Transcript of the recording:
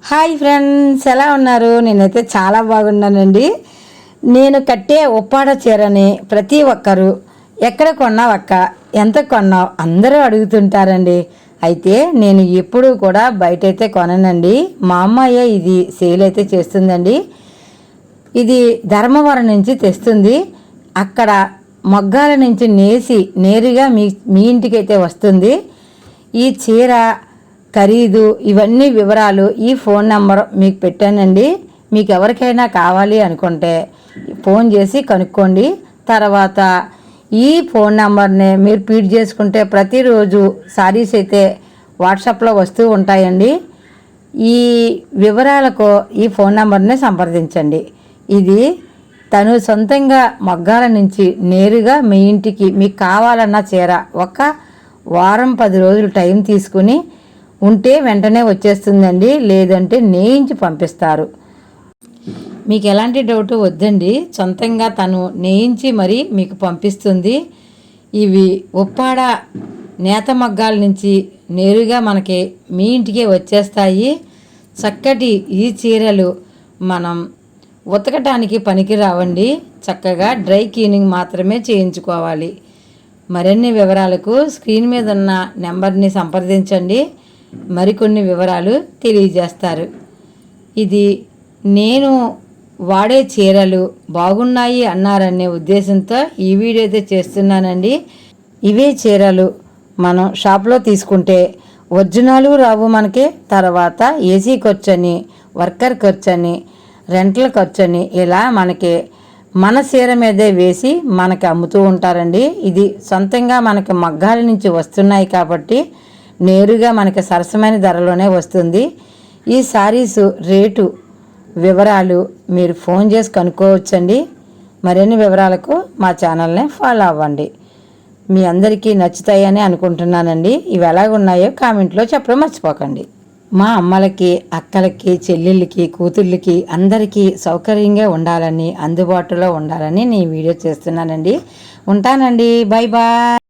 Hi friends, ఎలా ఉన్నారు? నేనైతే చాలా బాగున్నానండి. నేను కట్టే ఉప్పాడ చీరని ప్రతి ఒక్కరు ఎక్కడ కొన్నావు అక్క, ఎంత కొన్నావు అందరూ అడుగుతుంటారండి. అయితే నేను ఎప్పుడూ కూడా బయట అయితే కొననండి. మా అమ్మాయే ఇది సేల్ అయితే చేస్తుందండి. ఇది ధర్మవరం నుంచి తెస్తుంది. అక్కడ మొగ్గాల నుంచి నేసి నేరుగా మీ ఇంటికైతే వస్తుంది. ఈ చీర ఖరీదు ఇవన్నీ వివరాలు ఈ ఫోన్ నెంబర్ మీకు పెట్టానండి. మీకు ఎవరికైనా కావాలి అనుకుంటే ఫోన్ చేసి కనుక్కోండి. తర్వాత ఈ ఫోన్ నెంబర్ని మీరు ఫీడ్ చేసుకుంటే ప్రతిరోజు సారీస్ అయితే వాట్సాప్లో వస్తూ ఉంటాయండి. ఈ వివరాలకు ఈ ఫోన్ నెంబర్ని సంప్రదించండి. ఇది తను సొంతంగా మొగ్గాల నుంచి నేరుగా మీ ఇంటికి మీకు కావాలన్న చీర ఒక వారం 10 రోజులు టైం తీసుకుని ఉంటే వెంటనే వచ్చేస్తుందండి. లేదంటే నేయించి పంపిస్తారు. మీకు ఎలాంటి డౌట్ వద్దండి, సొంతంగా తను నేయించి మరి మీకు పంపిస్తుంది. ఇవి ఉప్పాడ నేత మగ్గాల నుంచి నేరుగా మనకి మీ ఇంటికే వచ్చేస్తాయి. చక్కటి ఈ చీరలు మనం ఉతకటానికి పనికి రావండి. చక్కగా డ్రై క్లీనింగ్ మాత్రమే చేయించుకోవాలి. మరిన్ని వివరాలకు స్క్రీన్ మీద ఉన్న నెంబర్ని సంప్రదించండి. మరికొన్ని వివరాలు తెలియజేస్తారు. ఇది నేను వాడే చీరలు బాగున్నాయి అన్నారనే ఉద్దేశంతో ఈ వీడియో అయితే చేస్తున్నానండి. ఇవే చీరలు మనం షాప్లో తీసుకుంటే ఒరిజినల్ రావు మనకి. తర్వాత ఏసీ ఖర్చు అని, వర్కర్ ఖర్చు అని, రెంట్ల ఖర్చు అని ఇలా మనకి మన చీర మీదే వేసి మనకి అమ్ముతూ ఉంటారండి. ఇది సొంతంగా మనకి మగ్గాల నుంచి వస్తున్నాయి కాబట్టి నేరుగా మనకి సరసమైన ధరలోనే వస్తుంది. ఈ శారీస్ రేటు వివరాలు మీరు ఫోన్ చేసి కనుక్కోవచ్చండి. మరిన్ని వివరాలకు మా ఛానల్ని ఫాలో అవ్వండి. మీ అందరికీ నచ్చుతాయని అనుకుంటున్నానండి. ఇవి ఎలాగున్నాయో కామెంట్లో చెప్పడం మర్చిపోకండి. మా అమ్మలకి, అక్కలకి, చెల్లెళ్ళకి, కూతుళ్ళకి అందరికీ సౌకర్యంగా ఉండాలని, అందుబాటులో ఉండాలని నేను వీడియో చేస్తున్నానండి. ఉంటానండి. Bye bye.